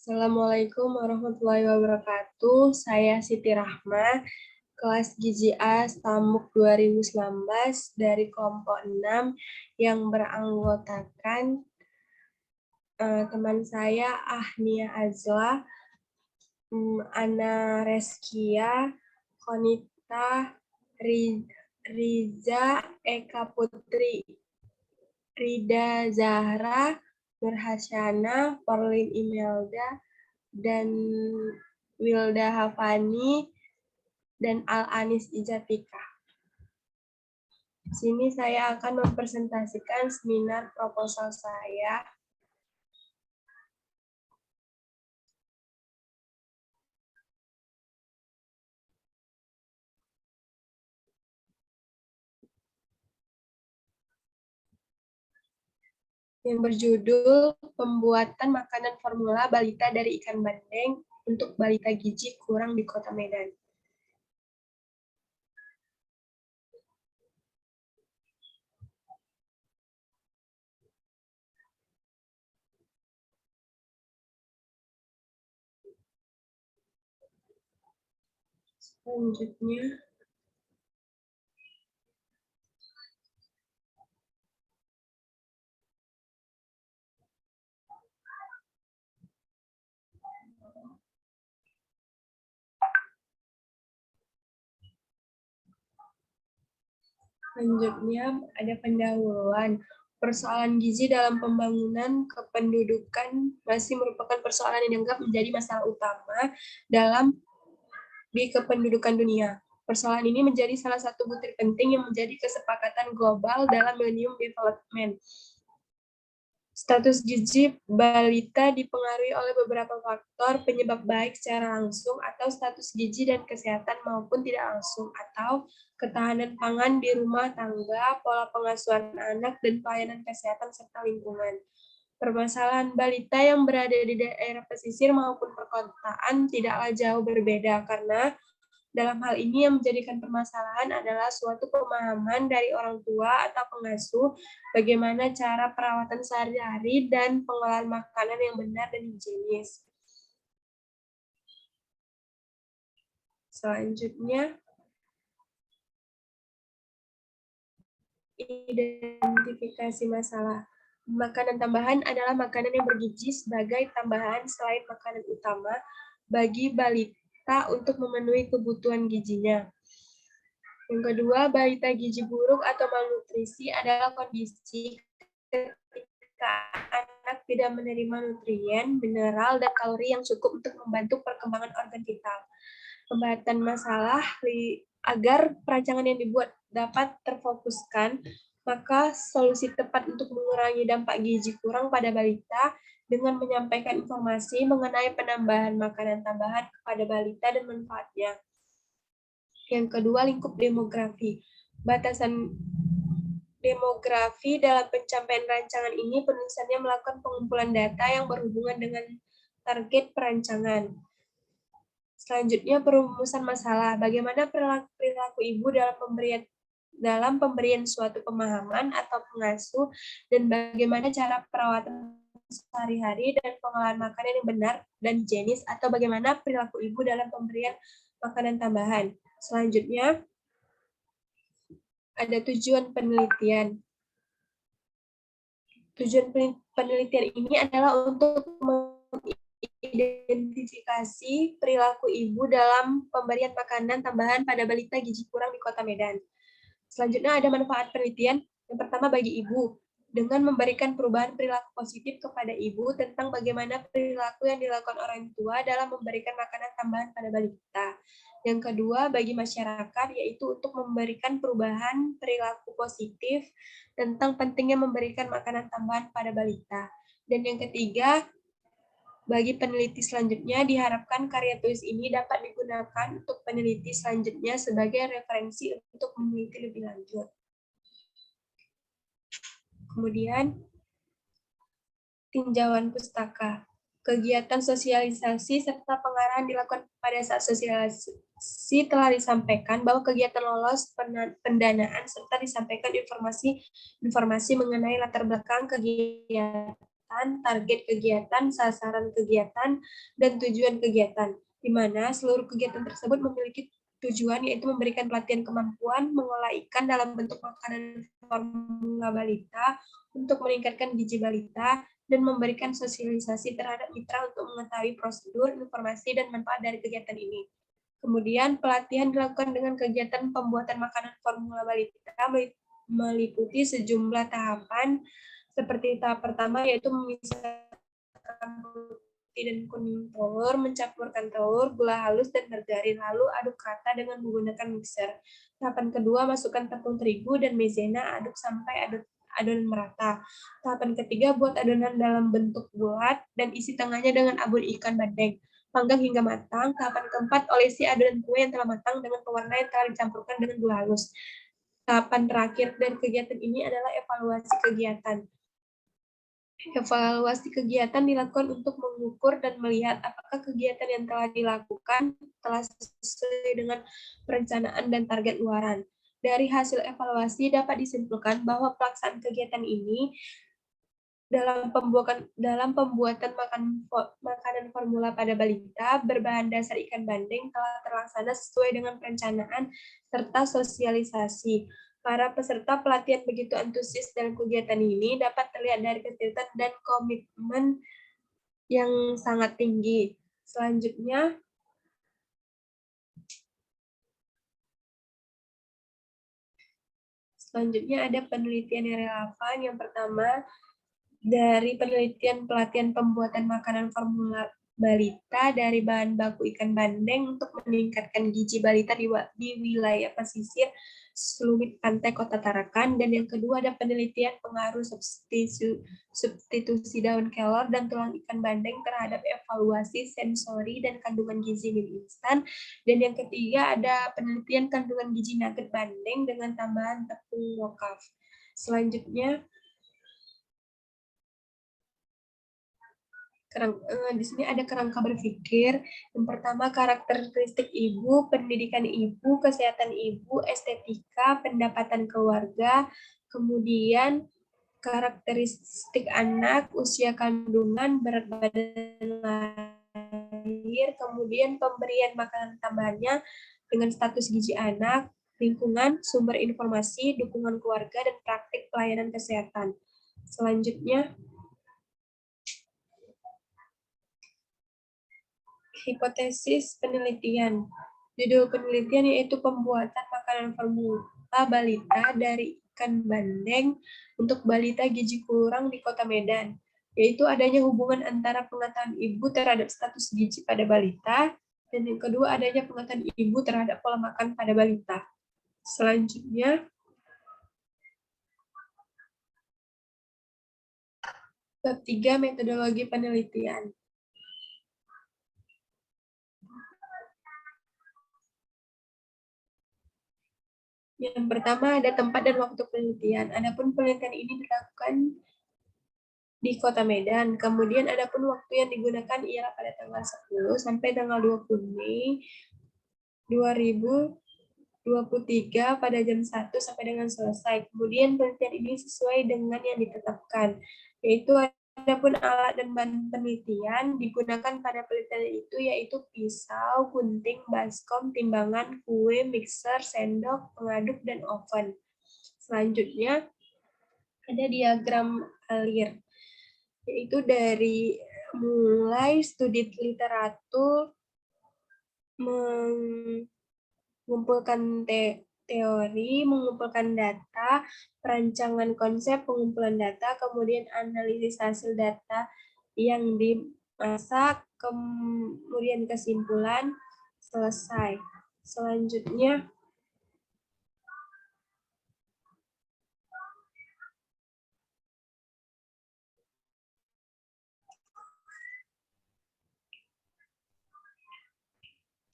Assalamualaikum warahmatullahi wabarakatuh. Saya Siti Rahma, kelas Gizi A Stamuk 2019 dari kelompok 6 yang beranggotakan teman saya Ahnia Azla, Ana Reskia, Konita, Riza, Eka Putri, Rida Zahra, Nurhasyana, Porlin Imelda, dan Wilda Hafani, dan Al-Anis Ijatika. Di sini saya akan mempresentasikan seminar proposal saya. Yang berjudul Pembuatan Makanan Formula Balita dari Ikan Bandeng untuk Balita Gizi Kurang di Kota Medan. Selanjutnya, ada pendahuluan. Persoalan gizi dalam pembangunan kependudukan masih merupakan persoalan yang dianggap menjadi masalah utama di kependudukan dunia. Persoalan ini menjadi salah satu butir penting yang menjadi kesepakatan global dalam Millennium Development. Status gizi balita dipengaruhi oleh beberapa faktor penyebab baik secara langsung atau status gizi dan kesehatan maupun tidak langsung, atau ketahanan pangan di rumah tangga, pola pengasuhan anak, dan pelayanan kesehatan serta lingkungan. Permasalahan balita yang berada di daerah pesisir maupun perkotaan tidaklah jauh berbeda, karena dalam hal ini yang menjadikan permasalahan adalah suatu pemahaman dari orang tua atau pengasuh bagaimana cara perawatan sehari-hari dan pengolahan makanan yang benar dan higienis. Selanjutnya, identifikasi masalah. Makanan tambahan adalah makanan yang bergizi sebagai tambahan selain makanan utama bagi balita untuk memenuhi kebutuhan gizinya. Yang kedua, balita gizi buruk atau malnutrisi adalah kondisi ketika anak tidak menerima nutrien, mineral, dan kalori yang cukup untuk membantu perkembangan organ vital. Pembahasan masalah agar perancangan yang dibuat dapat terfokuskan, maka solusi tepat untuk mengurangi dampak gizi kurang pada balita dengan menyampaikan informasi mengenai penambahan makanan tambahan kepada balita dan manfaatnya. Yang kedua, lingkup demografi. Batasan demografi dalam pencapaian rancangan ini penulisannya melakukan pengumpulan data yang berhubungan dengan target perancangan. Selanjutnya, perumusan masalah. Bagaimana perilaku ibu dalam pemberian suatu pemahaman atau pengasuh, dan bagaimana cara perawatan sehari-hari dan pengolahan makanan yang benar dan higienis, atau bagaimana perilaku ibu dalam pemberian makanan tambahan. Selanjutnya, ada tujuan penelitian. Tujuan penelitian ini adalah untuk mengidentifikasi perilaku ibu dalam pemberian makanan tambahan pada balita gizi kurang di Kota Medan. Selanjutnya ada manfaat penelitian. Yang pertama, bagi ibu, dengan memberikan perubahan perilaku positif kepada ibu tentang bagaimana perilaku yang dilakukan orang tua dalam memberikan makanan tambahan pada balita. Yang kedua, bagi masyarakat, yaitu untuk memberikan perubahan perilaku positif tentang pentingnya memberikan makanan tambahan pada balita. Dan yang ketiga, bagi peneliti selanjutnya, diharapkan karya tulis ini dapat digunakan untuk peneliti selanjutnya sebagai referensi untuk meneliti lebih lanjut. Kemudian, tinjauan pustaka. Kegiatan sosialisasi serta pengarahan dilakukan pada saat sosialisasi telah disampaikan bahwa kegiatan lolos pendanaan serta disampaikan informasi mengenai latar belakang kegiatan kegiatan, target kegiatan, sasaran kegiatan, dan tujuan kegiatan, di mana seluruh kegiatan tersebut memiliki tujuan yaitu memberikan pelatihan kemampuan mengolah ikan dalam bentuk makanan formula balita untuk meningkatkan gizi balita dan memberikan sosialisasi terhadap mitra untuk mengetahui prosedur, informasi, dan manfaat dari kegiatan ini. Kemudian pelatihan dilakukan dengan kegiatan pembuatan makanan formula balita meliputi sejumlah tahapan seperti tahap pertama yaitu memisahkan putih dan kuning telur, mencampurkan telur, gula halus, dan margarin, lalu aduk rata dengan menggunakan mixer. Tahapan kedua, masukkan tepung terigu dan maizena, aduk sampai adonan merata. Tahapan ketiga, buat adonan dalam bentuk bulat dan isi tengahnya dengan abon ikan bandeng. Panggang hingga matang. Tahapan keempat, olesi adonan kue yang telah matang dengan pewarna yang telah dicampurkan dengan gula halus. Tahapan terakhir dari kegiatan ini adalah evaluasi kegiatan. Evaluasi kegiatan dilakukan untuk mengukur dan melihat apakah kegiatan yang telah dilakukan telah sesuai dengan perencanaan dan target luaran. Dari hasil evaluasi dapat disimpulkan bahwa pelaksanaan kegiatan ini dalam pembuatan makanan formula pada balita berbahan dasar ikan bandeng telah terlaksana sesuai dengan perencanaan serta sosialisasi. Para peserta pelatihan begitu antusias dalam kegiatan ini dapat terlihat dari keseriusan dan komitmen yang sangat tinggi. Selanjutnya ada penelitian yang relevan. Yang pertama, dari penelitian pelatihan pembuatan makanan formula balita dari bahan baku ikan bandeng untuk meningkatkan gizi balita di wilayah pesisir seluit pantai Kota Tarakan. Dan yang kedua ada penelitian pengaruh substitusi daun kelor dan tulang ikan bandeng terhadap evaluasi sensori dan kandungan gizi mie instan. Dan yang ketiga ada penelitian kandungan gizi nugget bandeng dengan tambahan tepung wokaf. Selanjutnya di sini ada kerangka berpikir. Yang pertama, karakteristik ibu, pendidikan ibu, kesehatan ibu, estetika, pendapatan keluarga, kemudian karakteristik anak, usia kandungan, berat badan lahir, kemudian pemberian makanan tambahannya dengan status gizi anak, lingkungan, sumber informasi, dukungan keluarga, dan praktik pelayanan kesehatan. Selanjutnya, hipotesis penelitian. Judul penelitian yaitu pembuatan makanan formula balita dari ikan bandeng untuk balita gizi kurang di Kota Medan, yaitu adanya hubungan antara pengetahuan ibu terhadap status gizi pada balita, dan yang kedua adanya pengetahuan ibu terhadap pola makan pada balita. Selanjutnya, bab 3 metodologi penelitian. Yang pertama ada tempat dan waktu penelitian. Adapun penelitian ini dilakukan di Kota Medan. Kemudian adapun waktu yang digunakan ialah pada tanggal 10 sampai tanggal 20 Mei 2023 pada jam 1 sampai dengan selesai. Kemudian penelitian ini sesuai dengan yang ditetapkan, yaitu adapun alat dan bahan penelitian digunakan pada penelitian itu yaitu pisau, gunting, baskom, timbangan, kue, mixer, sendok, pengaduk, dan oven. Selanjutnya ada diagram alir, yaitu dari mulai studi literatur, mengumpulkan teori, mengumpulkan data, perancangan konsep, pengumpulan data, kemudian analisis hasil data yang dimasak, kemudian kesimpulan, selesai. Selanjutnya,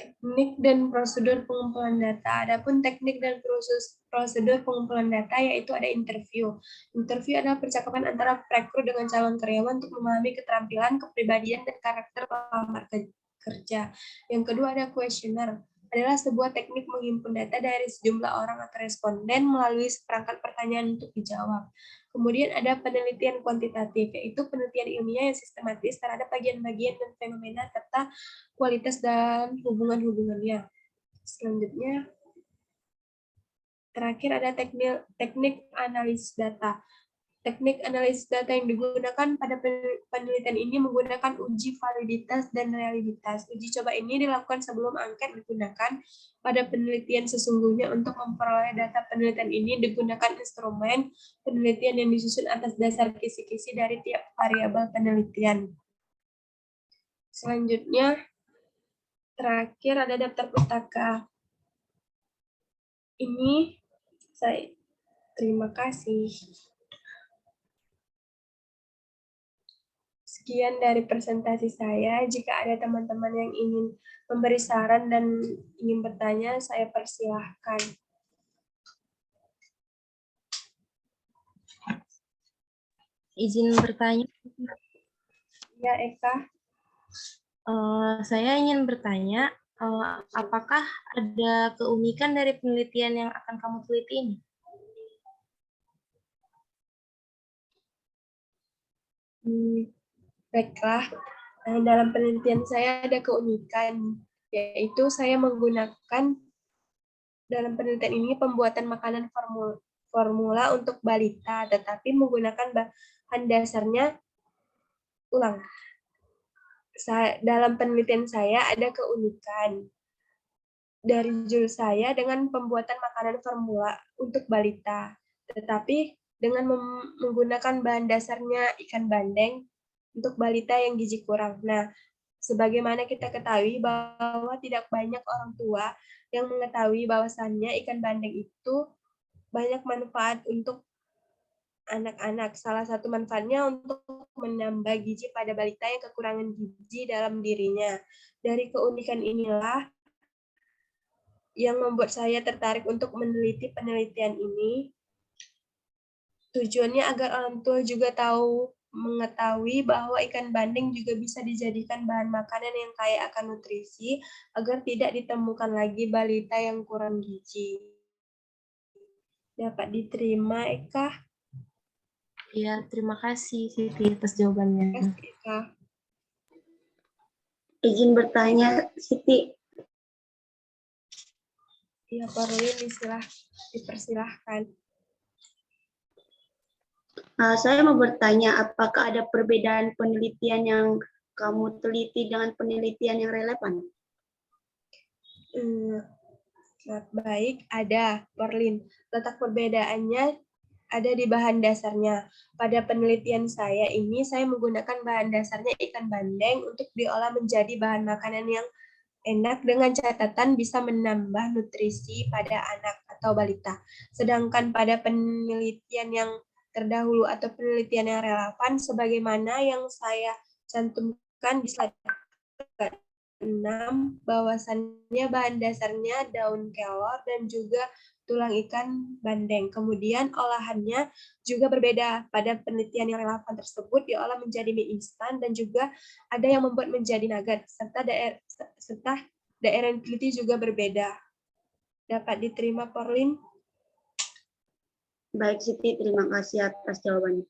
teknik dan prosedur pengumpulan data. Adapun teknik dan prosedur pengumpulan data yaitu ada interview. Interview adalah percakapan antara perekrut dengan calon karyawan untuk memahami keterampilan, kepribadian, dan karakter pelamar kerja. Yang kedua ada questionnaire. adalah sebuah teknik menghimpun data dari sejumlah orang atau responden melalui seperangkat pertanyaan untuk dijawab. Kemudian ada penelitian kuantitatif, yaitu penelitian ilmiah yang sistematis terhadap bagian-bagian dan fenomena serta kualitas dan hubungan-hubungannya. Selanjutnya, terakhir ada teknik analisis data. Teknik analisis data yang digunakan pada penelitian ini menggunakan uji validitas dan realitas. Uji coba ini dilakukan sebelum angket digunakan. Pada penelitian sesungguhnya untuk memperoleh data penelitian ini digunakan instrumen penelitian yang disusun atas dasar kisi-kisi dari tiap variabel penelitian. Selanjutnya, terakhir ada daftar pustaka. Ini saya terima kasih. Sekian dari presentasi saya. Jika ada teman-teman yang ingin memberi saran dan ingin bertanya, saya persilahkan. Izin bertanya. Ya, Eka. Saya ingin bertanya, apakah ada keunikan dari penelitian yang akan kamu teliti ini? Baiklah, dalam penelitian saya ada keunikan, yaitu saya menggunakan dalam penelitian ini pembuatan makanan formula untuk balita, tetapi menggunakan bahan dasarnya dalam penelitian saya ada keunikan dari judul saya dengan pembuatan makanan formula untuk balita, tetapi dengan menggunakan bahan dasarnya ikan bandeng untuk balita yang gizi kurang. Nah, sebagaimana kita ketahui bahwa tidak banyak orang tua yang mengetahui bahwasannya ikan bandeng itu banyak manfaat untuk anak-anak. Salah satu manfaatnya untuk menambah gizi pada balita yang kekurangan gizi dalam dirinya. Dari keunikan inilah yang membuat saya tertarik untuk meneliti penelitian ini. Tujuannya agar orang tua juga mengetahui bahwa ikan bandeng juga bisa dijadikan bahan makanan yang kaya akan nutrisi agar tidak ditemukan lagi balita yang kurang gizi. Dapat diterima, Eka? Ya, terima kasih Siti atas jawabannya. Terima kasih, Eka. Izin bertanya, Siti. Ya, Parulin dipersilahkan. Saya mau bertanya, apakah ada perbedaan penelitian yang kamu teliti dengan penelitian yang relevan? Baik, ada, Perlin. Letak perbedaannya ada di bahan dasarnya. Pada penelitian saya ini, saya menggunakan bahan dasarnya ikan bandeng untuk diolah menjadi bahan makanan yang enak dengan catatan bisa menambah nutrisi pada anak atau balita. Sedangkan pada penelitian yang terdahulu atau penelitian yang relevan, sebagaimana yang saya cantumkan di slide 6, bahwasannya bahan dasarnya daun kelor dan juga tulang ikan bandeng. Kemudian olahannya juga berbeda. Pada penelitian yang relevan tersebut diolah menjadi mie instan dan juga ada yang membuat menjadi nugget, serta daerah yang diteliti juga berbeda. Dapat diterima, Porlin? Baik, Siti. Terima kasih atas jawabannya.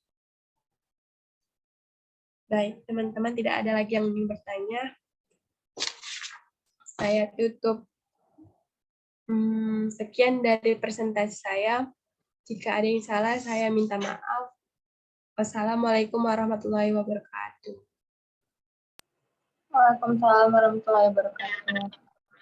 Baik, teman-teman tidak ada lagi yang ingin bertanya. Saya tutup. Sekian dari presentasi saya. Jika ada yang salah, saya minta maaf. Wassalamualaikum warahmatullahi wabarakatuh. Waalaikumsalam warahmatullahi wabarakatuh.